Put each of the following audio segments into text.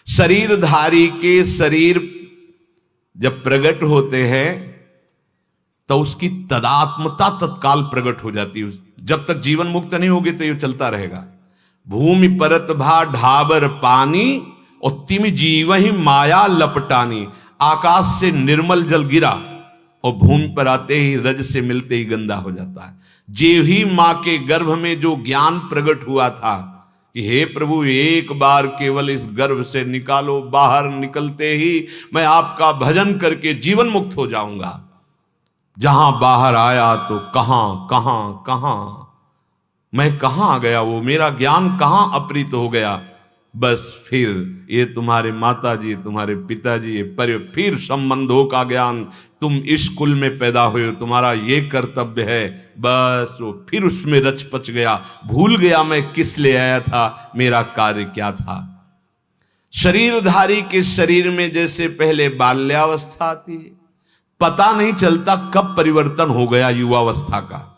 शरीरधारी के शरीर जब प्रकट होते हैं तो उसकी तदात्मता तत्काल प्रकट हो जाती है। जब तक जीवन मुक्त नहीं होगी तो ये चलता रहेगा। भूमि परत भा ढाबर पानी और तिम जीव ही माया लपटानी। आकाश से निर्मल जल गिरा और भूमि पर आते ही रज से मिलते ही गंदा हो जाता है। जेव ही मां के गर्भ में जो ज्ञान प्रकट हुआ था कि हे प्रभु एक बार केवल इस गर्भ से निकालो, बाहर निकलते ही मैं आपका भजन करके जीवन मुक्त हो जाऊंगा। जहां बाहर आया तो कहां कहां कहां मैं कहां आ गया, वो मेरा ज्ञान कहां अपहृत हो गया। बस फिर ये तुम्हारे माता जी, तुम्हारे पिताजी, फिर संबंधों का ज्ञान, तुम इस कुल में पैदा हुए हो, तुम्हारा ये कर्तव्य है। बस वो फिर उसमें रच पच गया, भूल गया मैं किस लिए आया था, मेरा कार्य क्या था। शरीरधारी के शरीर में जैसे पहले बाल्यावस्था आती है, पता नहीं चलता कब परिवर्तन हो गया युवावस्था का।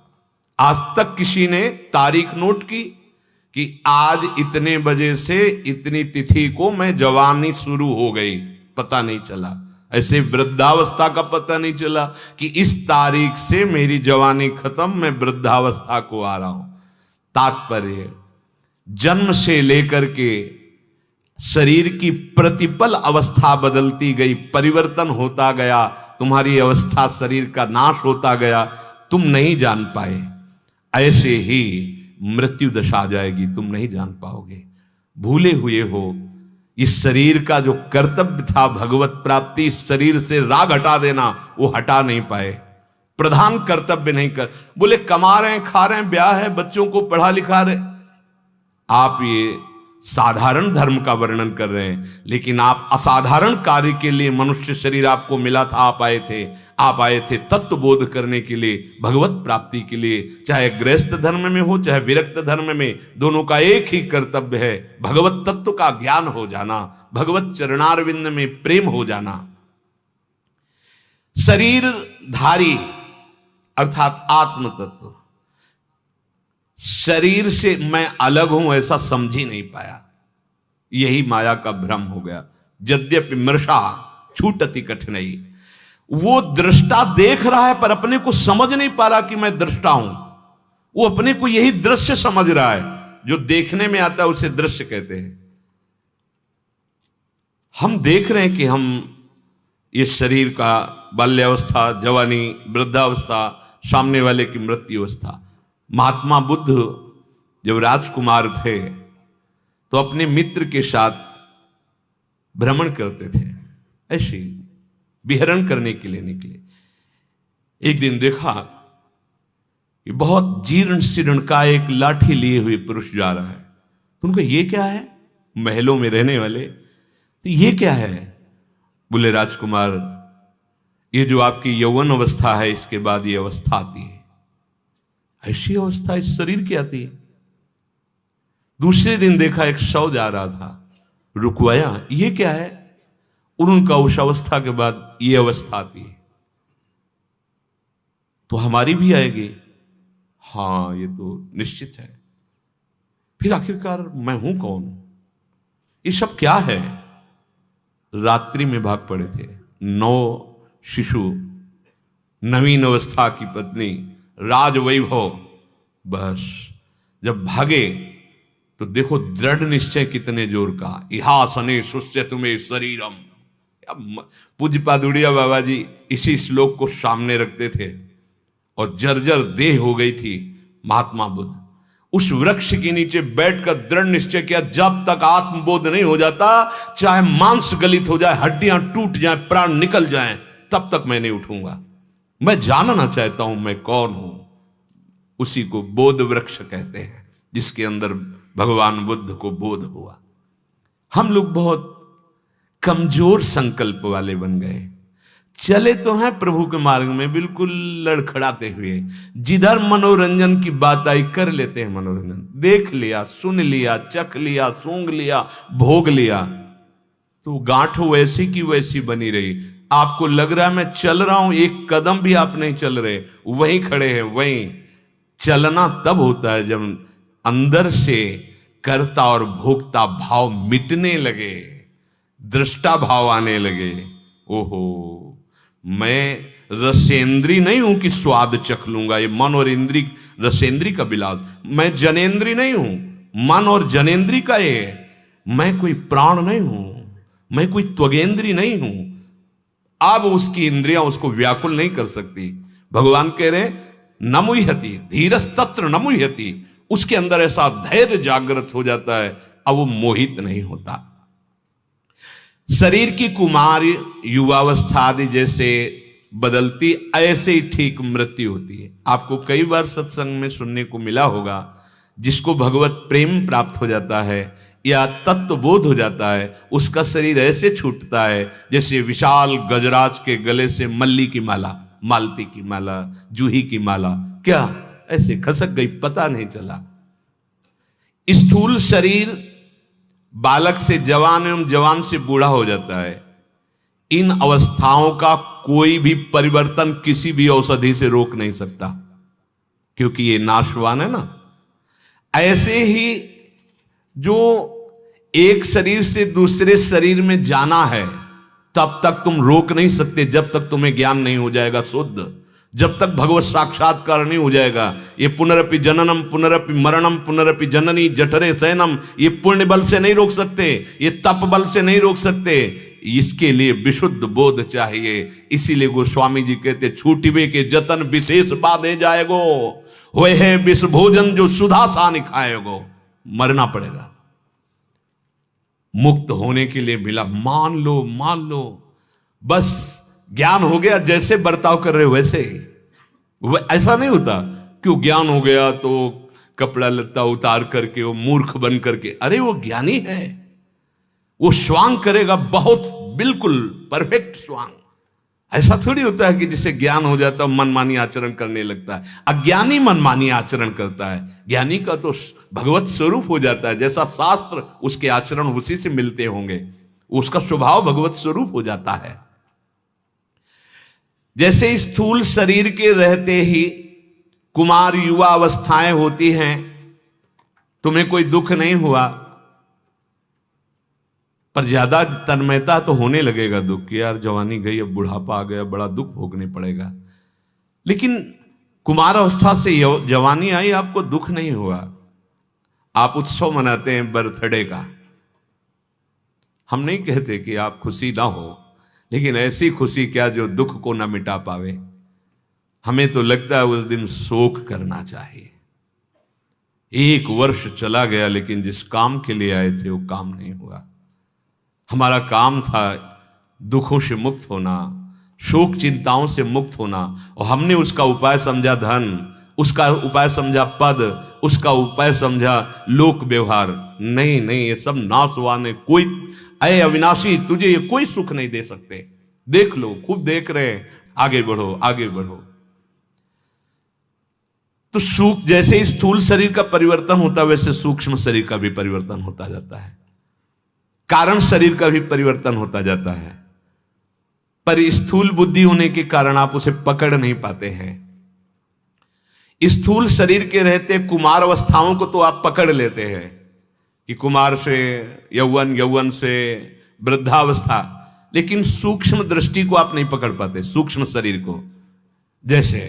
आज तक किसी ने तारीख नोट की कि आज इतने बजे से इतनी तिथि को मैं जवानी शुरू हो गई, पता नहीं चला। ऐसे वृद्धावस्था का पता नहीं चला कि इस तारीख से मेरी जवानी खत्म, मैं वृद्धावस्था को आ रहा हूं। तात्पर्य जन्म से लेकर के शरीर की प्रतिपल अवस्था बदलती गई, परिवर्तन होता गया, तुम्हारी अवस्था शरीर का नाश होता गया, तुम नहीं जान पाए। ऐसे ही मृत्यु दशा आ जाएगी, तुम नहीं जान पाओगे। भूले हुए हो इस शरीर का जो कर्तव्य था भगवत प्राप्ति, इस शरीर से राग हटा देना, वो हटा नहीं पाए। प्रधान कर्तव्य नहीं कर, बोले कमा रहे हैं, खा रहे हैं, ब्याह है, बच्चों को पढ़ा लिखा रहे। आप ये साधारण धर्म का वर्णन कर रहे हैं, लेकिन आप असाधारण कार्य के लिए मनुष्य शरीर आपको मिला था, आप आए थे तत्व बोध करने के लिए, भगवत प्राप्ति के लिए। चाहे गृहस्थ धर्म में हो चाहे विरक्त धर्म में, दोनों का एक ही कर्तव्य है, भगवत तत्व का ज्ञान हो जाना, भगवत चरणारविंद में प्रेम हो जाना। शरीरधारी अर्थात आत्म तत्व शरीर से मैं अलग हूं ऐसा समझ ही नहीं पाया, यही माया का भ्रम हो गया। यद्यपि मृषा छूटति कठिनाई, वो दृष्टा देख रहा है पर अपने को समझ नहीं पा रहा कि मैं दृष्टा हूं। वो अपने को यही दृश्य समझ रहा है, जो देखने में आता है उसे दृश्य कहते हैं। हम देख रहे हैं कि हम इस शरीर का बाल्यावस्था, जवानी, वृद्धावस्था, सामने वाले की मृत्यु अवस्था। महात्मा बुद्ध जब राजकुमार थे तो अपने मित्र के साथ भ्रमण करते थे, ऐसे विहरण करने के लिए निकले। एक दिन देखा कि बहुत जीर्ण शीर्ण का एक लाठी लिए हुए पुरुष जा रहा है। तो उनको ये क्या है, महलों में रहने वाले, तो ये क्या है? बोले राजकुमार, ये जो आपकी यौवन अवस्था है, इसके बाद ये अवस्था आती है। ऐसी अवस्था इस शरीर की आती है। दूसरे दिन देखा एक शव जा रहा था, रुकवाया, ये क्या है? और उनका उस अवस्था के बाद ये अवस्था आती है, तो हमारी भी आएगी। हाँ, ये तो निश्चित है। फिर आखिरकार मैं हूं कौन? ये सब क्या है? रात्रि में भाग पड़े थे 9 शिशु, नवीन अवस्था की पत्नी, राजवैभव। बस जब भागे तो देखो दृढ़ निश्चय कितने जोर का, इहासने सुस्य तुम्हें शरीरम। पूज्य पादुड़िया बाबा जी इसी श्लोक को सामने रखते थे और जर्जर देह हो गई थी महात्मा बुद्ध। उस वृक्ष के नीचे बैठकर दृढ़ निश्चय किया, जब तक आत्मबोध नहीं हो जाता, चाहे मांस गलित हो जाए, हड्डियां टूट जाएं, प्राण निकल जाएं, तब तक मैं नहीं उठूंगा। मैं जानना चाहता हूं मैं कौन हूं। उसी को बोध वृक्ष कहते हैं, जिसके अंदर भगवान बुद्ध को बोध हुआ। हम लोग बहुत कमजोर संकल्प वाले बन गए। चले तो हैं प्रभु के मार्ग में बिल्कुल लड़खड़ाते हुए, जिधर मनोरंजन की बात आई कर लेते हैं मनोरंजन। देख लिया, सुन लिया, चख लिया, सूंघ लिया, भोग लिया, तो गांठ वैसी की वैसी बनी रही। आपको लग रहा है मैं चल रहा हूं, एक कदम भी आप नहीं चल रहे, वहीं खड़े हैं। वहीं चलना तब होता है जब अंदर से कर्ता और भोक्ता भाव मिटने लगे, दृष्टा भाव आने लगे। ओहो, मैं रसेंद्री नहीं हूं कि स्वाद चख लूंगा, ये मन और इंद्री, रसेंद्री का विलास। मैं जनेंद्री नहीं हूं, मन और जनेंद्री का ये। मैं कोई प्राण नहीं हूं, मैं कोई त्वगेंद्री नहीं हूं। अब उसकी इंद्रियां उसको व्याकुल नहीं कर सकती। भगवान कह रहे न मुह्यति धीरस तत्र न मुह्यति, उसके अंदर ऐसा धैर्य जागृत हो जाता है, अब वो मोहित नहीं होता। शरीर की कुमार युवावस्था आदि जैसे बदलती, ऐसे ही ठीक मृत्यु होती है। आपको कई बार सत्संग में सुनने को मिला होगा, जिसको भगवत प्रेम प्राप्त हो जाता है या तत्व बोध हो जाता है, उसका शरीर ऐसे छूटता है जैसे विशाल गजराज के गले से मल्ली की माला, मालती की माला, जूही की माला, क्या ऐसे खसक गई, पता नहीं चला। स्थूल शरीर बालक से जवान एवं जवान से बूढ़ा हो जाता है। इन अवस्थाओं का कोई भी परिवर्तन किसी भी औषधि से रोक नहीं सकता, क्योंकि ये नाशवान है ना। ऐसे ही जो एक शरीर से दूसरे शरीर में जाना है, तब तक तुम रोक नहीं सकते जब तक तुम्हें ज्ञान नहीं हो जाएगा शुद्ध, जब तक भगवत साक्षात्कार नहीं हो जाएगा। ये पुनरपि जननम पुनरपि मरणम पुनरपि जननी जठरे शयनम, ये पुण्य बल से नहीं रोक सकते, ये तप बल से नहीं रोक सकते। इसके लिए विशुद्ध बोध चाहिए। इसीलिए गोस्वामी जी कहते छूटिवे के जतन विशेष बाधे जाएगो, वह है विष भोजन जो सुधा सा खाएगो। मरना पड़ेगा मुक्त होने के लिए। मिला मान लो, बस ज्ञान हो गया, जैसे बर्ताव कर रहे हो वैसे। वह ऐसा नहीं होता क्यों ज्ञान हो गया तो कपड़ा लत्ता उतार करके वो मूर्ख बन करके। अरे वो ज्ञानी है, वो स्वांग करेगा बहुत, बिल्कुल परफेक्ट स्वांग। ऐसा थोड़ी होता है कि जिसे ज्ञान हो जाता है मनमानी आचरण करने लगता है। अज्ञानी मनमानी आचरण करता है, ज्ञानी का तो भगवत स्वरूप हो जाता है। जैसा शास्त्र उसके आचरण उसी से मिलते होंगे, उसका स्वभाव भगवत स्वरूप हो जाता है। जैसे स्थूल शरीर के रहते ही कुमार युवा अवस्थाएं होती हैं, तुम्हें कोई दुख नहीं हुआ, पर ज्यादा तन्मयता तो होने लगेगा दुख कि यार जवानी गई, अब बुढ़ापा आ गया, बड़ा दुख भोगने पड़ेगा। लेकिन कुमार अवस्था से जवानी आई, आपको दुख नहीं हुआ। आप उत्सव मनाते हैं बर्थडे का, हम नहीं कहते कि आप खुशी ना हो, लेकिन ऐसी खुशी क्या जो दुख को ना मिटा पावे। हमें तो लगता है उस दिन शोक करना चाहिए। एक वर्ष चला गया, लेकिन जिस काम के लिए आए थे वो काम नहीं हुआ। हमारा काम था दुखों से मुक्त होना, शोक चिंताओं से मुक्त होना, और हमने उसका उपाय समझा धन, उसका उपाय समझा पद, उसका उपाय समझा लोक व्यवहार। नहीं, ये सब नाशवान है। कोई अय अविनाशी, तुझे ये कोई सुख नहीं दे सकते। देख लो, खूब देख रहे हैं, आगे बढ़ो, आगे बढ़ो। तो सुख, जैसे स्थूल शरीर का परिवर्तन होता है, वैसे सूक्ष्म शरीर का भी परिवर्तन होता जाता है, कारण शरीर का भी परिवर्तन होता जाता है। पर स्थूल बुद्धि होने के कारण आप उसे पकड़ नहीं पाते हैं। स्थूल शरीर के रहते कुमार अवस्थाओं को तो आप पकड़ लेते हैं कि कुमार से यौवन, यौवन से वृद्धावस्था, लेकिन सूक्ष्म दृष्टि को आप नहीं पकड़ पाते, सूक्ष्म शरीर को। जैसे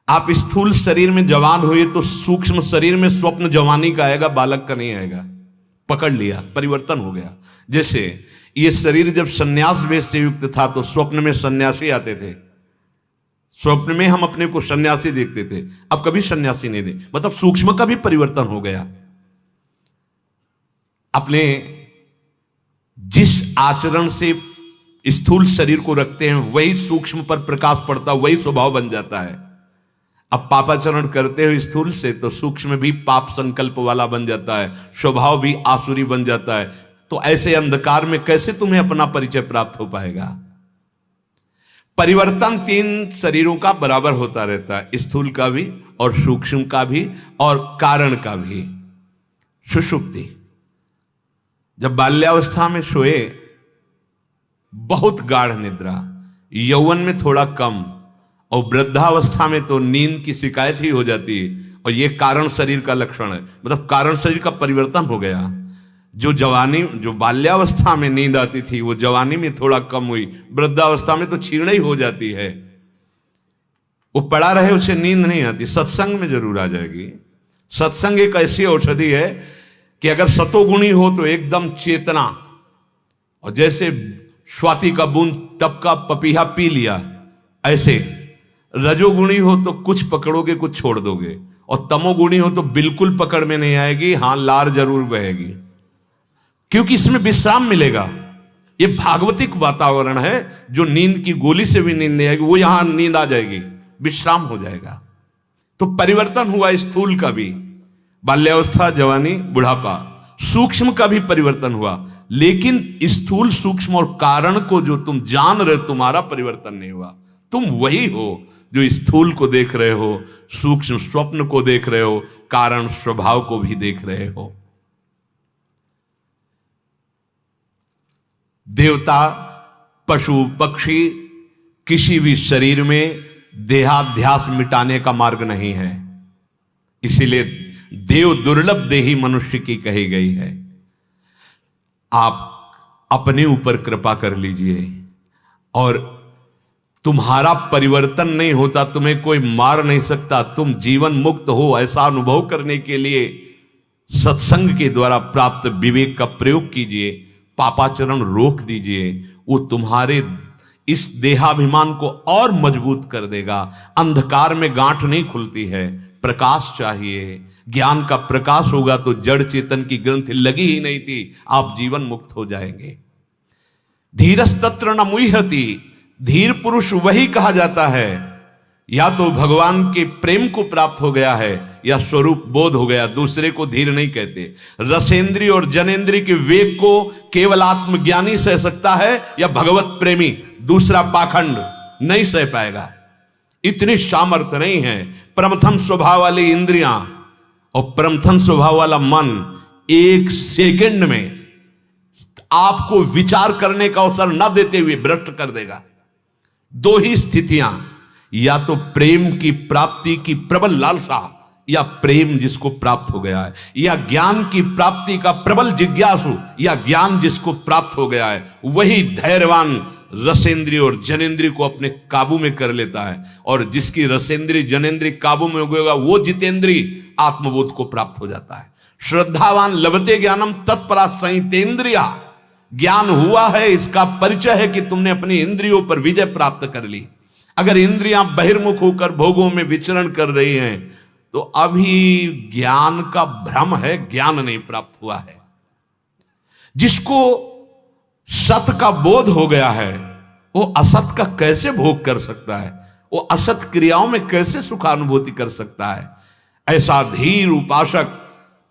आप स्थूल शरीर में जवान हुए तो सूक्ष्म शरीर में स्वप्न जवानी का आएगा, बालक का नहीं आएगा। पकड़ लिया, परिवर्तन हो गया। जैसे ये शरीर जब सन्यास वेश से युक्त था तो स्वप्न में सन्यासी आते थे, स्वप्न में हम अपने को सन्यासी देखते थे, अब कभी सन्यासी नहीं दे, मतलब सूक्ष्म का भी परिवर्तन हो गया। अपने जिस आचरण से स्थूल शरीर को रखते हैं वही सूक्ष्म पर प्रकाश पड़ता, वही स्वभाव बन जाता है। अब पापाचरण करते हो स्थूल से तो सूक्ष्म भी पाप संकल्प वाला बन जाता है, स्वभाव भी आसुरी बन जाता है। तो ऐसे अंधकार में कैसे तुम्हें अपना परिचय प्राप्त हो पाएगा? परिवर्तन तीन शरीरों का बराबर होता रहता है, स्थूल का भी और सूक्ष्म का भी और कारण का भी। सुषुप्ति, जब बाल्यावस्था में सोए बहुत गाढ़ निद्रा, यौवन में थोड़ा कम, और वृद्धावस्था में तो नींद की शिकायत ही हो जाती है। और यह कारण शरीर का लक्षण है, मतलब कारण शरीर का परिवर्तन हो गया। जो बाल्यावस्था में नींद आती थी वो जवानी में थोड़ा कम हुई, वृद्धावस्था में तो क्षीण ही हो जाती है। वो पड़ा रहे उसे नींद नहीं आती, सत्संग में जरूर आ जाएगी। सत्संग एक ऐसी औषधि है कि अगर सतोगुणी हो तो एकदम चेतना, और जैसे स्वाति का बूंद टपका पपीहा पी लिया, ऐसे रजोगुणी हो तो कुछ पकड़ोगे कुछ छोड़ दोगे, और तमोगुणी हो तो बिल्कुल पकड़ में नहीं आएगी, हां लार जरूर बहेगी, क्योंकि इसमें विश्राम मिलेगा। ये भागवतिक वातावरण है, जो नींद की गोली से भी नींद नहीं आएगी, वो यहां नींद आ जाएगी, विश्राम हो जाएगा। तो परिवर्तन हुआ स्थूल का भी, बाल्यावस्था, जवानी, बुढ़ापा, सूक्ष्म का भी परिवर्तन हुआ, लेकिन स्थूल, सूक्ष्म और कारण को जो तुम जान रहे, तुम्हारा परिवर्तन नहीं हुआ। तुम वही हो जो स्थूल को देख रहे हो, सूक्ष्म स्वप्न को देख रहे हो, कारण स्वभाव को भी देख रहे हो। देवता, पशु, पक्षी, किसी भी शरीर में देहाध्यास मिटाने का मार्ग नहीं है। इसीलिए देव दुर्लभ देही मनुष्य की कही गई है। आप अपने ऊपर कृपा कर लीजिए, और तुम्हारा परिवर्तन नहीं होता, तुम्हें कोई मार नहीं सकता, तुम जीवन मुक्त हो, ऐसा अनुभव करने के लिए सत्संग के द्वारा प्राप्त विवेक का प्रयोग कीजिए, पापाचरण रोक दीजिए। वो तुम्हारे इस देहाभिमान को और मजबूत कर देगा। अंधकार में गांठ नहीं खुलती है, प्रकाश चाहिए। ज्ञान का प्रकाश होगा तो जड़ चेतन की ग्रंथि लगी ही नहीं थी, आप जीवन मुक्त हो जाएंगे। धीरस्तत्र न मुह्यति, धीर पुरुष वही कहा जाता है या तो भगवान के प्रेम को प्राप्त हो गया है या स्वरूप बोध हो गया, दूसरे को धीर नहीं कहते। रसेंद्री और जनेंद्री के वेग को केवल आत्मज्ञानी सह सकता है या भगवत प्रेमी, दूसरा पाखंड नहीं सह पाएगा। इतनी सामर्थ्य नहीं है। प्रमथन स्वभाव वाली इंद्रियां और प्रमथन स्वभाव वाला मन एक सेकंड में आपको विचार करने का अवसर न देते हुए भ्रष्ट कर देगा। दो ही स्थितियां, या तो प्रेम की प्राप्ति की प्रबल लालसा, या प्रेम जिसको प्राप्त हो गया है, या ज्ञान की प्राप्ति का प्रबल जिज्ञासु, या ज्ञान जिसको प्राप्त हो गया है, वही धैर्यवान रसेंद्रिय और जनेंद्रिय को अपने काबू में कर लेता है। और जिसकी रसेंद्रिय जनेंद्रिय काबू में होगा वो जितेंद्रिय आत्मबोध को प्राप्त हो जाता है। श्रद्धावान लभते ज्ञानम तत्परा संहितेंद्रिया, ज्ञान हुआ है इसका परिचय है कि तुमने अपनी इंद्रियों पर विजय प्राप्त कर ली। अगर इंद्रियां बहिर्मुख होकर भोगों में विचरण कर रही हैं तो अभी ज्ञान का भ्रम है, ज्ञान नहीं प्राप्त हुआ है। जिसको सत का बोध हो गया है वो असत का कैसे भोग कर सकता है, वो असत क्रियाओं में कैसे सुखानुभूति कर सकता है। ऐसा धीर उपासक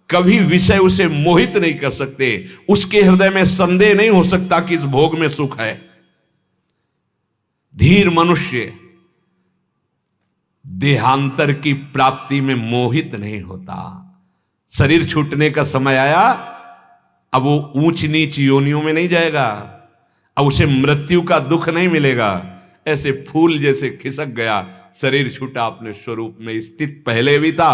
कभी विषय उसे मोहित नहीं कर सकते, उसके हृदय में संदेह नहीं हो सकता कि इस भोग में सुख है। धीर मनुष्य देहांतर की प्राप्ति में मोहित नहीं होता। शरीर छूटने का समय आया, अब वो ऊंच नीच योनियों में नहीं जाएगा, अब उसे मृत्यु का दुख नहीं मिलेगा। ऐसे फूल जैसे खिसक गया, शरीर छूटा, अपने स्वरूप में स्थित पहले भी था,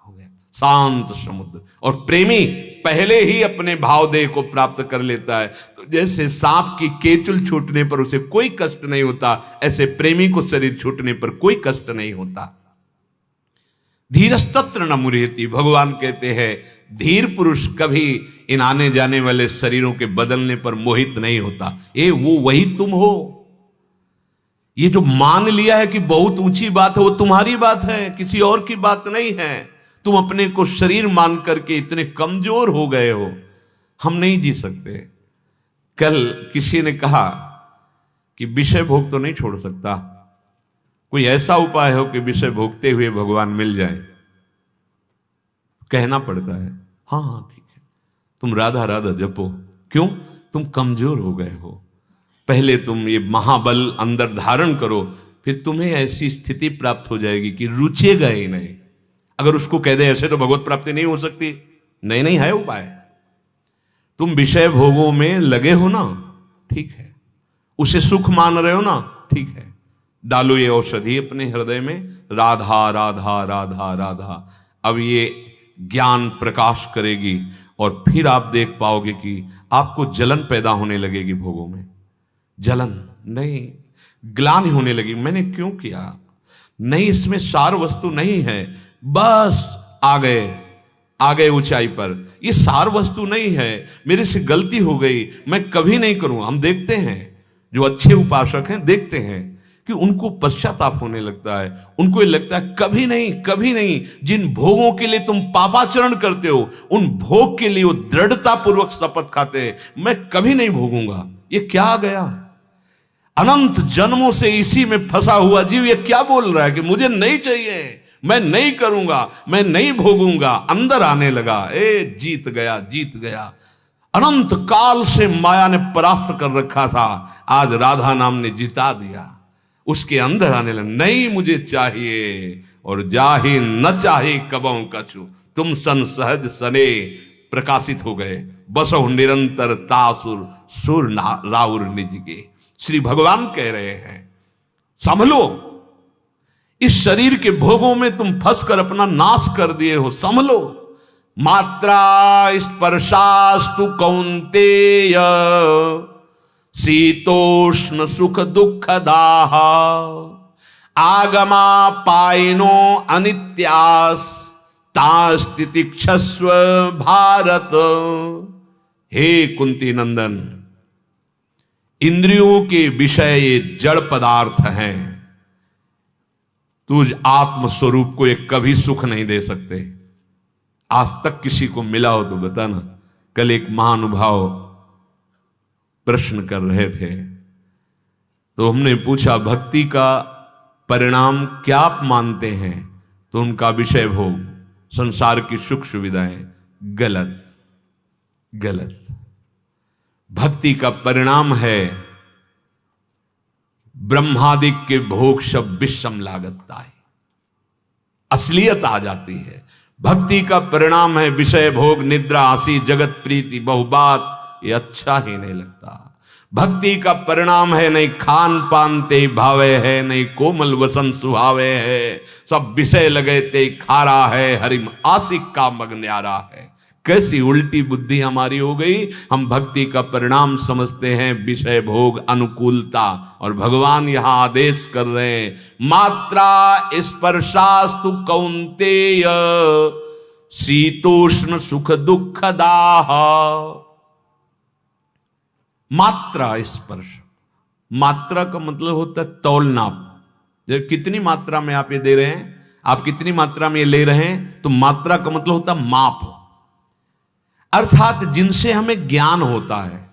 हो गया शांत समुद्र। और प्रेमी पहले ही अपने भावदेह को प्राप्त कर लेता है। तो जैसे सांप की केचुल छूटने पर उसे कोई कष्ट नहीं होता, ऐसे प्रेमी को शरीर छूटने पर कोई कष्ट नहीं होता। धीरस्तत्र न मुह्यति, भगवान कहते हैं धीर पुरुष कभी इन आने जाने वाले शरीरों के बदलने पर मोहित नहीं होता। ये वो वही तुम हो। ये जो मान लिया है कि बहुत ऊंची बात है, वो तुम्हारी बात है, किसी और की बात नहीं है। तुम अपने को शरीर मान करके इतने कमजोर हो गए हो, हम नहीं जी सकते। कल किसी ने कहा कि विषय भोग तो नहीं छोड़ सकता, कोई ऐसा उपाय हो कि विषय भोगते हुए भगवान मिल जाए। कहना पड़ता है हाँ हाँ ठीक है, तुम राधा राधा जपो। क्यों? तुम कमजोर हो गए हो। पहले तुम ये महाबल अंदर धारण करो, फिर तुम्हें ऐसी स्थिति प्राप्त हो जाएगी कि रुचेगा ही नहीं। अगर उसको कह दे ऐसे तो भगवत प्राप्ति नहीं हो सकती, नहीं नहीं है उपाय। तुम विषय भोगों में लगे हो ना, ठीक है, उसे सुख मान रहे हो ना, ठीक है, डालो ये औषधि अपने हृदय में, राधा राधा राधा राधा। अब ये ज्ञान प्रकाश करेगी और फिर आप देख पाओगे कि आपको जलन पैदा होने लगेगी भोगों में। जलन नहीं, ग्लानि होने लगी, मैंने क्यों किया, नहीं इसमें सार वस्तु नहीं है, बस आ गए ऊंचाई पर, ये सार वस्तु नहीं है, मेरे से गलती हो गई, मैं कभी नहीं करूं। हम देखते हैं जो अच्छे उपासक हैं, देखते हैं कि उनको पश्चाताप होने लगता है, उनको ये लगता है कभी नहीं, कभी नहीं। जिन भोगों के लिए तुम पापाचरण करते हो, उन भोग के लिए वो दृढ़ता पूर्वक शपथ खाते हैं, मैं कभी नहीं भोगूंगा। ये क्या आ गया, अनंत जन्मों से इसी में फंसा हुआ जीव ये क्या बोल रहा है कि मुझे नहीं चाहिए, मैं नहीं करूंगा, मैं नहीं भोगूंगा। अंदर आने लगा, जीत गया, जीत गया। अनंत काल से माया ने परास्त कर रखा था, आज राधा नाम ने जिता दिया। उसके अंदर आने लगा, नहीं मुझे चाहिए, और जाहि न चाहे कबों कछु, तुम सन सहज सने प्रकाशित हो गए, बसो निरंतर तासुर सुर राउर निज के। श्री भगवान कह रहे हैं संभलो, इस शरीर के भोगों में तुम फंस कर अपना नाश कर दिए हो, संभलो। मात्रा स्पर्शास्तु कौन्तेय शीतोष्ण सुख दुख दाह, आगमा पायनो अनित्यास तास्तितिक्षस्व भारत। हे कुंती नंदन, इंद्रियों के विषय ये जड़ पदार्थ हैं, तुझ आत्म स्वरूप को ये कभी सुख नहीं दे सकते। आज तक किसी को मिला हो तो बताना। कल एक महानुभाव प्रश्न कर रहे थे, तो हमने पूछा भक्ति का परिणाम क्या आप मानते हैं, तो उनका विषय भोग, संसार की सुख सुविधाएं। गलत, गलत। भक्ति का परिणाम है ब्रह्मादिक के भोग सब विषम लागता है, असलियत आ जाती है। भक्ति का परिणाम है विषय भोग, निद्रा, हंसी, जगत प्रीति, बहुबात, ये अच्छा ही नहीं लगता। भक्ति का परिणाम है नहीं खान पान ते भावे है, नहीं कोमल वसन सुहावे है, सब विषय लगे ते खारा है, हरिम आशिक का मग न्यारा है। कैसी उल्टी बुद्धि हमारी हो गई, हम भक्ति का परिणाम समझते हैं विषय भोग, अनुकूलता, और भगवान यहां आदेश कर रहे हैं मात्रा स्पर्शास्तु कौन्तेय शीतोष्ण सुख दुख दाह। मात्रा स्पर्श, मात्रा का मतलब होता है तौल नाप। जब कितनी मात्रा में आप ये दे रहे हैं, आप कितनी मात्रा में ये ले रहे हैं, तो मात्रा का मतलब होता है माप, अर्थात जिनसे हमें ज्ञान होता है।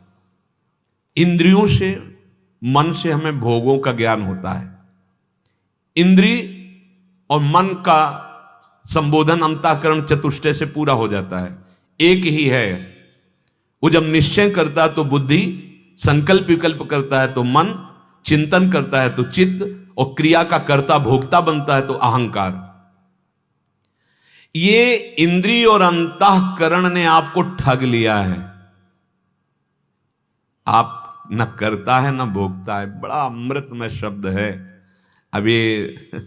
इंद्रियों से, मन से हमें भोगों का ज्ञान होता है। इंद्रिय और मन का संबोधन अंतःकरण चतुष्टय से पूरा हो जाता है, एक ही है। वो जब निश्चय करता है तो बुद्धि, संकल्प विकल्प करता है तो मन, चिंतन करता है तो चित्त, और क्रिया का कर्ता भोक्ता बनता है तो अहंकार। ये इंद्रिय और अंतःकरण ने आपको ठग लिया है। आप न करता है न भोगता है। बड़ा अमृतमय शब्द है। अब ये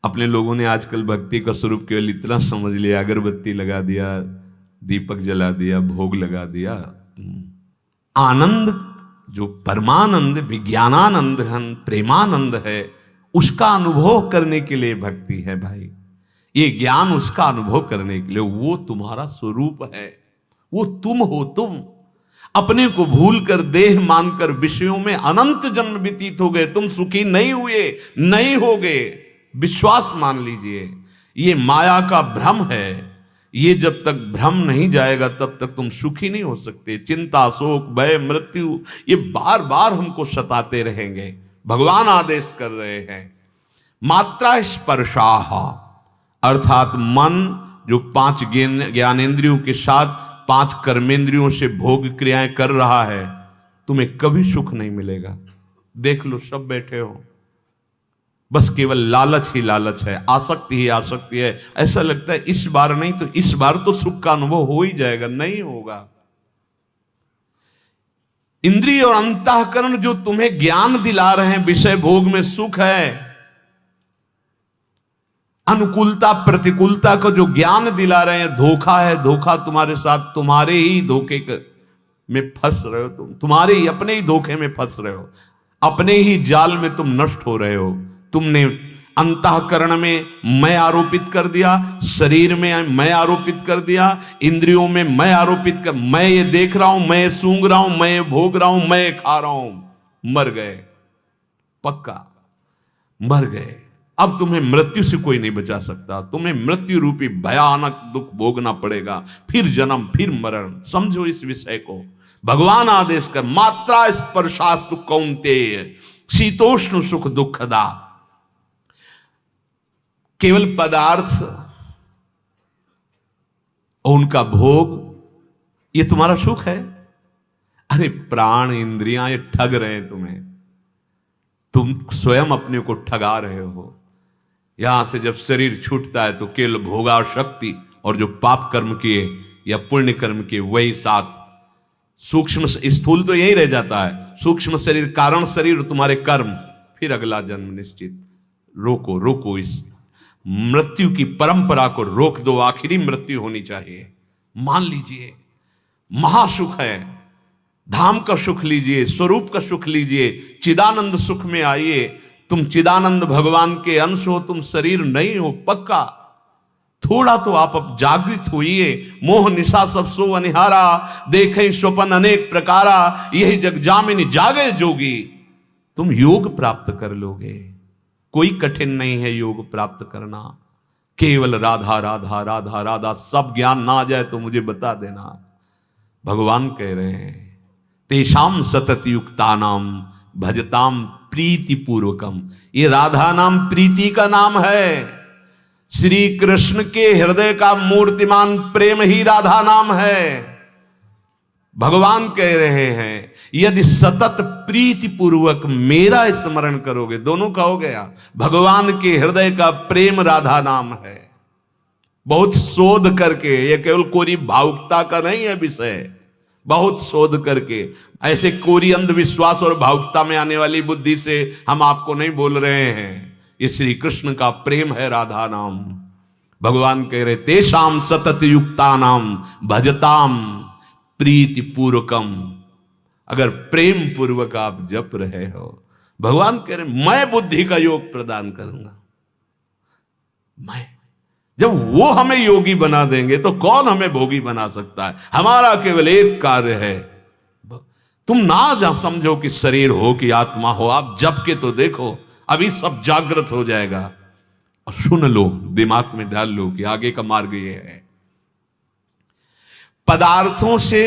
अपने लोगों ने आजकल भक्ति का स्वरूप केवल इतना समझ लिया, अगरबत्ती लगा दिया, दीपक जला दिया, भोग लगा दिया। आनंद जो परमानंद, विज्ञानानंद, प्रेमानंद है, उसका अनुभव करने के लिए भक्ति है भाई। ये ज्ञान उसका अनुभव करने के लिए, वो तुम्हारा स्वरूप है, वो तुम हो। तुम अपने को भूल कर, देह मानकर विषयों में अनंत जन्म व्यतीत हो गए, तुम सुखी नहीं हुए, नहीं होगे, विश्वास मान लीजिए। ये माया का भ्रम है। ये जब तक भ्रम नहीं जाएगा तब तक तुम सुखी नहीं हो सकते। चिंता, शोक, भय, मृत्यु, ये बार बार हमको सताते रहेंगे। भगवान आदेश कर रहे हैं मात्रा स्पर्शाह, अर्थात मन जो 5 ज्ञानेंद्रियों के साथ 5 कर्मेंद्रियों से भोग क्रियाएं कर रहा है, तुम्हें कभी सुख नहीं मिलेगा। देख लो, सब बैठे हो, बस केवल लालच ही लालच है, आसक्ति ही आसक्ति है। ऐसा लगता है इस बार नहीं तो इस बार तो सुख का अनुभव हो ही जाएगा, नहीं होगा। इंद्रिय और अंतःकरण जो तुम्हें ज्ञान दिला रहे हैं विषय भोग में सुख है, अनुकूलता प्रतिकूलता को जो ज्ञान दिला रहे हैं धोखा है, धोखा तुम्हारे साथ, तुम्हारे ही धोखे में फंस रहे हो, तुम्हारे ही अपने ही धोखे में फंस रहे हो, अपने ही जाल में तुम नष्ट हो रहे हो। तुमने अंतःकरण में मैं आरोपित कर दिया, शरीर में मैं आरोपित कर दिया, इंद्रियों में मैं आरोपित कर, मैं ये देख रहा हूं, मैं सूंघ रहा हूं, मैं भोग रहा हूं, मैं खा रहा हूं। मर गए, पक्का मर गए। अब तुम्हें मृत्यु से कोई नहीं बचा सकता, तुम्हें मृत्यु रूपी भयानक दुख भोगना पड़ेगा, फिर जन्म फिर मरण। समझो इस विषय को। भगवान आदेश कर, मात्रा स्पर्शास्तु कौन्तेय शीतोष्ण सुख दुखदा। केवल पदार्थ और उनका भोग ये तुम्हारा सुख है? अरे प्राण इंद्रियां ये ठग रहे हैं तुम्हें, तुम स्वयं अपने को ठगा रहे हो। यहां से जब शरीर छूटता है तो केवल भोगा शक्ति और जो पाप कर्म किए या पुण्य कर्म किए वही साथ, सूक्ष्म स्थूल तो यही रह जाता है, सूक्ष्म शरीर कारण शरीर तुम्हारे कर्म, फिर अगला जन्म निश्चित। रोको रोको, इस मृत्यु की परंपरा को रोक दो। आखिरी मृत्यु होनी चाहिए, मान लीजिए। महासुख है, धाम का सुख लीजिए, स्वरूप का सुख लीजिए, चिदानंद सुख में आइए। तुम चिदानंद भगवान के अंश हो, तुम शरीर नहीं हो, पक्का। थोड़ा तो आप अब जागृत होइए। मोह निशा सब सो अनिहारा, देखें स्वपन अनेक प्रकारा, यही जग जामिनी जागे जोगी। तुम योग प्राप्त कर लोगे, कोई कठिन नहीं है योग प्राप्त करना। केवल राधा राधा राधा राधा, सब ज्ञान ना आ जाए तो मुझे बता देना। भगवान कह रहे हैं तेषाम सतत युक्तानाम भजताम प्रीति पूर्वकम। ये राधा नाम प्रीति का नाम है। श्री कृष्ण के हृदय का मूर्तिमान प्रेम ही राधा नाम है। भगवान कह रहे हैं यदि सतत प्रीति पूर्वक मेरा स्मरण करोगे, दोनों का हो गया। भगवान के हृदय का प्रेम राधा नाम है। बहुत शोध करके, यह केवल कोरी भावुकता का नहीं है विषय, बहुत शोध करके। ऐसे कोरी अंधविश्वास और भावुकता में आने वाली बुद्धि से हम आपको नहीं बोल रहे हैं। ये श्री कृष्ण का प्रेम है राधा नाम। भगवान कह रहे तेषाम सतत युक्तानाम भजताम प्रीति पूर्वकम। अगर प्रेम पूर्वक आप जप रहे हो, भगवान कह रहे मैं बुद्धि का योग प्रदान करूंगा। मैं, जब वो हमें योगी बना देंगे तो कौन हमें भोगी बना सकता है? हमारा केवल एक कार्य है, तुम ना जा समझो कि शरीर हो कि आत्मा हो, आप जप के तो देखो, अभी सब जागृत हो जाएगा। और सुन लो, दिमाग में डाल लो कि आगे का मार्ग ये है। पदार्थों से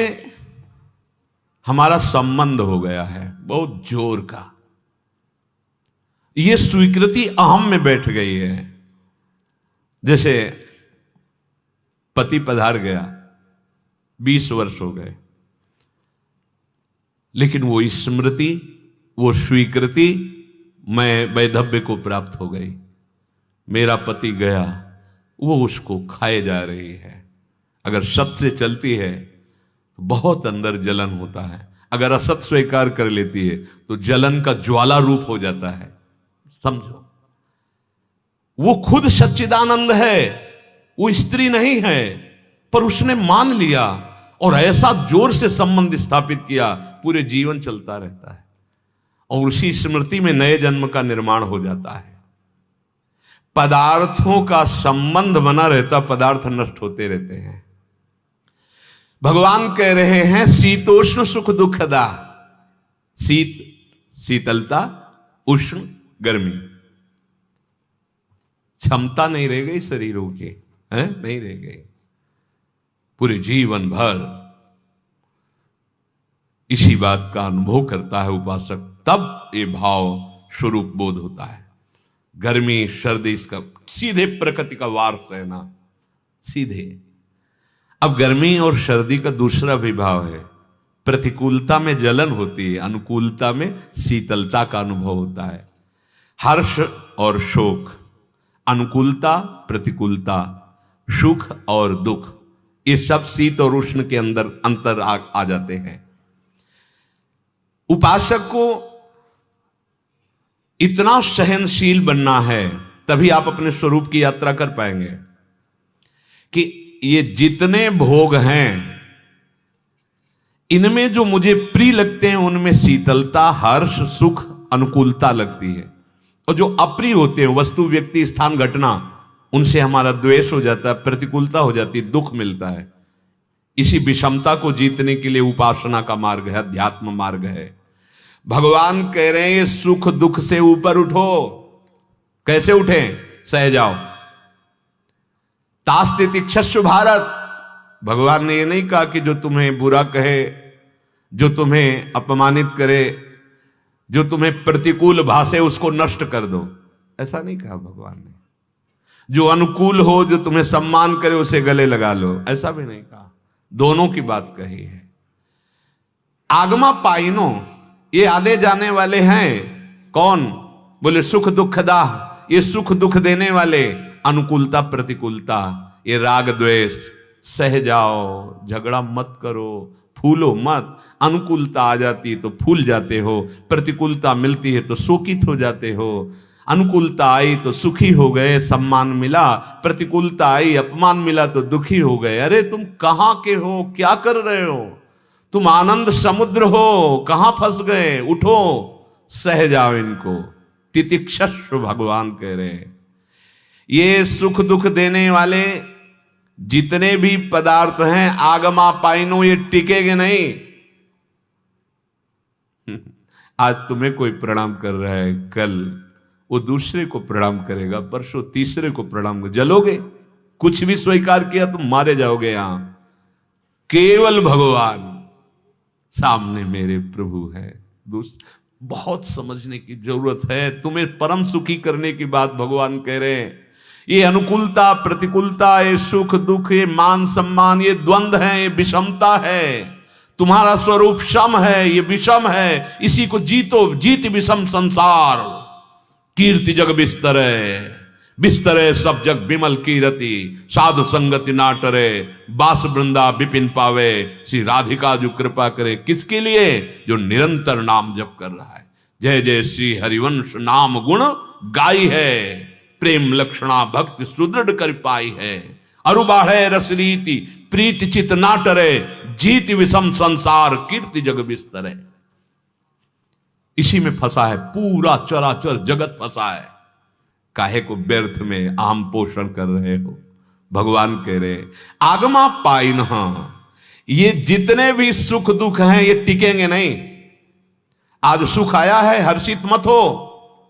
हमारा संबंध हो गया है बहुत जोर का। ये स्वीकृति अहम में बैठ गई है। जैसे पति पधार गया, 20 वर्ष हो गए, लेकिन वो स्मृति, वो स्वीकृति मैं वैधव्य को प्राप्त हो गई। मेरा पति गया, वो उसको खाए जा रही है। अगर सत से चलती है तो बहुत अंदर जलन होता है, अगर असत स्वीकार कर लेती है तो जलन का ज्वाला रूप हो जाता है। समझो, वो खुद सच्चिदानंद है, वो स्त्री नहीं है, पर उसने मान लिया और ऐसा जोर से संबंध स्थापित किया, पूरे जीवन चलता रहता है और उसी स्मृति में नए जन्म का निर्माण हो जाता है। पदार्थों का संबंध बना रहता, पदार्थ नष्ट होते रहते हैं। भगवान कह रहे हैं शीतोष्ण सुख दुखदा। शीत शीतलता, उष्ण गर्मी, क्षमता नहीं रह गई शरीरों की, है नहीं रह गई। पूरे जीवन भर इसी बात का अनुभव करता है उपासक, तब ये भाव स्वरूप बोध होता है। गर्मी सर्दी इसका सीधे प्रकृति का वार रहना, सीधे। अब गर्मी और सर्दी का दूसरा भी भाव है। प्रतिकूलता में जलन होती है, अनुकूलता में शीतलता का अनुभव होता है। हर्ष और शोक, अनुकूलता प्रतिकूलता, सुख और दुख, ये सब शीत और उष्ण के अंदर अंतर आ जाते हैं। उपासक को इतना सहनशील बनना है तभी आप अपने स्वरूप की यात्रा कर पाएंगे। कि ये जितने भोग हैं, इनमें जो मुझे प्रिय लगते हैं उनमें शीतलता, हर्ष, सुख, अनुकूलता लगती है, और जो अप्रिय होते हैं, वस्तु, व्यक्ति, स्थान, घटना, उनसे हमारा द्वेष हो जाता है, प्रतिकूलता हो जाती है, दुख मिलता है। इसी विषमता को जीतने के लिए उपासना का मार्ग है, अध्यात्म मार्ग है। भगवान कह रहे हैं सुख दुख से ऊपर उठो। कैसे उठें? सह जाओ। तास्ति तितिक्षस्व भारत। भगवान ने ये नहीं कहा कि जो तुम्हें बुरा कहे, जो तुम्हें अपमानित करे, जो तुम्हें प्रतिकूल भाषे उसको नष्ट कर दो, ऐसा नहीं कहा भगवान ने। जो अनुकूल हो, जो तुम्हें सम्मान करे, उसे गले लगा लो, ऐसा भी नहीं कहा। दोनों की बात कही है। आगमा पाइनो, ये आने जाने वाले हैं। कौन? बोले सुख दुखदाह, ये सुख दुख देने वाले, अनुकूलता प्रतिकूलता, ये राग द्वेष। सह जाओ, झगड़ा मत करो, फूलो मत। अनुकूलता आ जाती तो फूल जाते हो, प्रतिकूलता मिलती है तो शोकित हो जाते हो। अनुकूलता आई तो सुखी हो गए, सम्मान मिला, प्रतिकूलता आई, अपमान मिला तो दुखी हो गए। अरे तुम कहां के हो? क्या कर रहे हो? तुम आनंद समुद्र हो, कहां फंस गए? उठो, सह जाओ इनको। तितिक्षस्व भगवान कह रहे हैं। ये सुख दुख देने वाले जितने भी पदार्थ हैं, आगमा पाइनो, ये टिकेंगे नहीं। आज तुम्हें कोई प्रणाम कर रहा है, कल वो दूसरे को प्रणाम करेगा, परसों तीसरे को प्रणाम कर, जलोगे। कुछ भी स्वीकार किया तुम मारे जाओगे। यहां केवल भगवान सामने मेरे प्रभु है। बहुत समझने की जरूरत है। तुम्हें परम सुखी करने की बात भगवान कह रहे हैं। ये अनुकूलता प्रतिकूलता, ये सुख दुख, ये मान सम्मान, ये द्वंद्व है, ये विषमता है। तुम्हारा स्वरूप सम है, ये विषम है। इसी को जीतो। जीत विषम संसार, कीर्ति जग बिस्तरे, बिस्तरे सब जग बिमल कीरति, साधु संगति ना टरे, बास वृंदा विपिन पावे। श्री राधिका जो कृपा करे, किसके लिए? जो निरंतर नाम जप कर रहा है। जय जय श्री हरिवंश नाम गुण गाई है, प्रेम लक्षणा भक्ति सुदृढ़ कर पाई है। अरुबाढ़े रस रीति, प्रीति चित ना टरे, जीत विषम संसार, कीर्ति जग बिस्तरे। इसी में फंसा है पूरा चराचर जगत फंसा है। काहे को व्यर्थ में आम पोषण कर रहे हो? भगवान कह रहे आगमा पाइन, ये जितने भी सुख दुख हैं ये टिकेंगे नहीं। आज सुख आया है, हर्षित मत हो,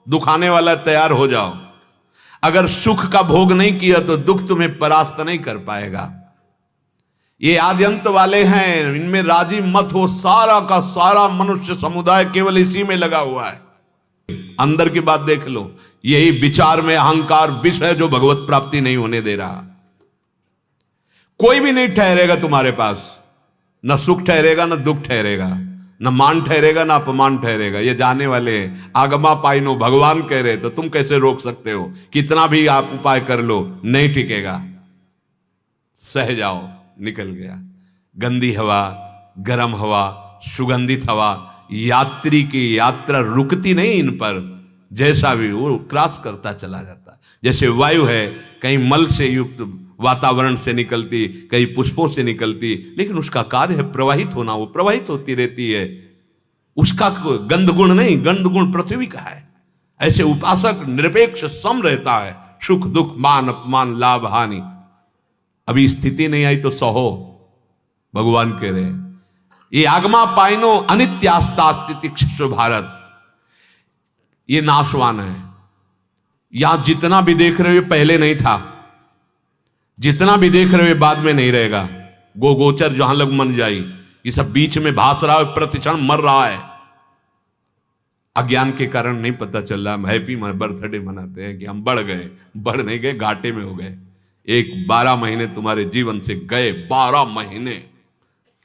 दुख आने वाला, तैयार हो जाओ। अगर सुख का भोग नहीं किया तो दुख तुम्हें परास्त नहीं कर पाएगा। ये आद्यंत वाले हैं, इनमें राजी मत हो। सारा का सारा मनुष्य समुदाय केवल इसी में लगा हुआ है। अंदर की बात देख लो। यही विचार में अहंकार विष है जो भगवत प्राप्ति नहीं होने दे रहा। कोई भी नहीं ठहरेगा तुम्हारे पास, न सुख ठहरेगा न दुख ठहरेगा, न मान ठहरेगा न अपमान ठहरेगा। ये जाने वाले आगमा पाइनो, भगवान कह रहे, तो तुम कैसे रोक सकते हो? कितना भी आप उपाय कर लो, नहीं टिकेगा। सह जाओ, निकल गया। गंदी हवा, गर्म हवा, सुगंधित हवा, यात्री की यात्रा रुकती नहीं इन पर। जैसा भी वो क्रॉस करता चला जाता। जैसे वायु है, कहीं मल से युक्त वातावरण से निकलती, कहीं पुष्पों से निकलती, लेकिन उसका कार्य है प्रवाहित होना, वो प्रवाहित होती रहती है। उसका गंध गुण नहीं, गंध गुण पृथ्वी का है। ऐसे उपासक निरपेक्ष सम रहता है। सुख दुख, मान अपमान, लाभ हानि। अभी स्थिति नहीं आई तो सहो, भगवान कह रहे हैं। ये आगमा पाइनो अनित्यास्ता तितिक्षस्व भारत, ये नाशवान है। यहां जितना भी देख रहे हो पहले नहीं था, जितना भी देख रहे हो बाद में नहीं रहेगा। गोचर जहां लग मन जाई, ये सब बीच में भास रहा है, प्रतिक्षण मर रहा है। अज्ञान के कारण नहीं पता चल रहा। हम हैप्पी बर्थडे मनाते हैं कि हम बढ़ गए, बढ़ नहीं गए, घाटे में हो गए। 12 महीने तुम्हारे जीवन से गए। 12 महीने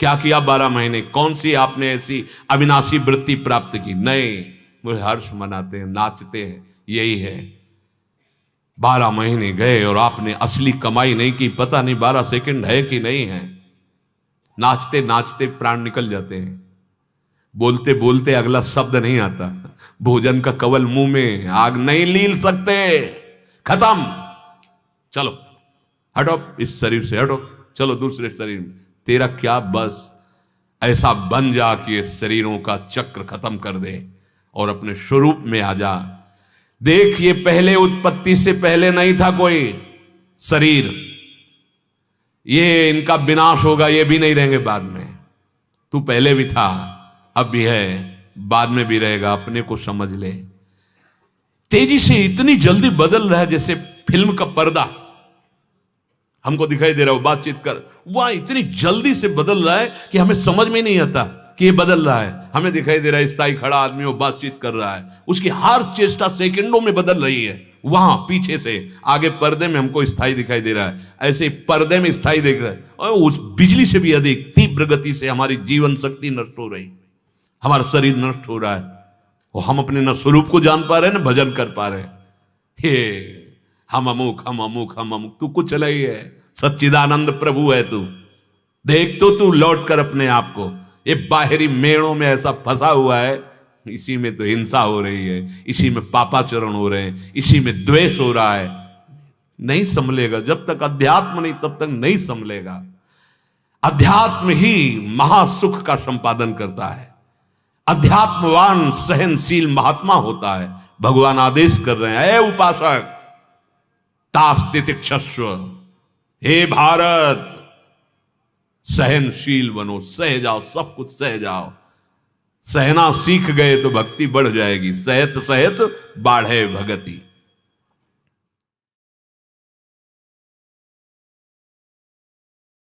क्या किया? 12 महीने कौन सी आपने ऐसी अविनाशी वृत्ति प्राप्त की? नहीं, वो हर्ष मनाते हैं, नाचते हैं, यही है। 12 महीने गए और आपने असली कमाई नहीं की। पता नहीं 12 सेकंड है कि नहीं है। नाचते नाचते प्राण निकल जाते हैं। बोलते बोलते अगला शब्द नहीं आता। भोजन का कवल मुंह में, आग नहीं लील सकते। खत्म, चलो हटो इस शरीर से, हटो, चलो दूसरे शरीर में। तेरा क्या बस, ऐसा बन जा कि ये शरीरों का चक्र खत्म कर दे और अपने स्वरूप में आ जा। देख, ये पहले उत्पत्ति से पहले नहीं था कोई शरीर, ये इनका विनाश होगा, ये भी नहीं रहेंगे बाद में। तू पहले भी था, अब भी है, बाद में भी रहेगा, अपने को समझ ले। तेजी से इतनी जल्दी बदल रहा है जैसे फिल्म का पर्दा हमको दिखाई दे रहा हो, बातचीत कर, वह इतनी जल्दी से बदल रहा है कि हमें समझ में नहीं आता कि ये बदल रहा है। हमें दिखाई दे रहा है स्थाई खड़ा आदमी वो बातचीत कर रहा है, उसकी हर चेष्टा सेकंडों में बदल रही है। वहां पीछे से आगे पर्दे में हमको स्थाई दिखाई दे रहा है, ऐसे पर्दे में स्थाई दिख रहा है, और उस बिजली से भी अधिक तीव्र गति से हमारी जीवन शक्ति नष्ट हो रही, हमारा शरीर नष्ट हो रहा है। और हम अपने न स्वरूप को जान पा रहे हैं, न भजन कर पा रहे हैं। हे हम अमुक, हम अमुक, हम अमुक, तू कुछ नहीं है, सच्चिदानंद प्रभु है तू। देख तो तू लौट कर अपने आप को, ये बाहरी मेड़ों में ऐसा फंसा हुआ है, इसी में तो हिंसा हो रही है, इसी में पापाचरण हो रहे हैं, इसी में द्वेष हो रहा है। नहीं संभलेगा, जब तक अध्यात्म नहीं तब तक नहीं संभलेगा। अध्यात्म ही महासुख का संपादन करता है। अध्यात्मवान सहनशील महात्मा होता है। भगवान आदेश कर रहे हैं, ऐ उपासक तास्तितिक्षस्व, हे भारत सहनशील बनो, सह जाओ, सब कुछ सह जाओ। सहना सीख गए तो भक्ति बढ़ जाएगी, सहत सहत बाढ़े भगति।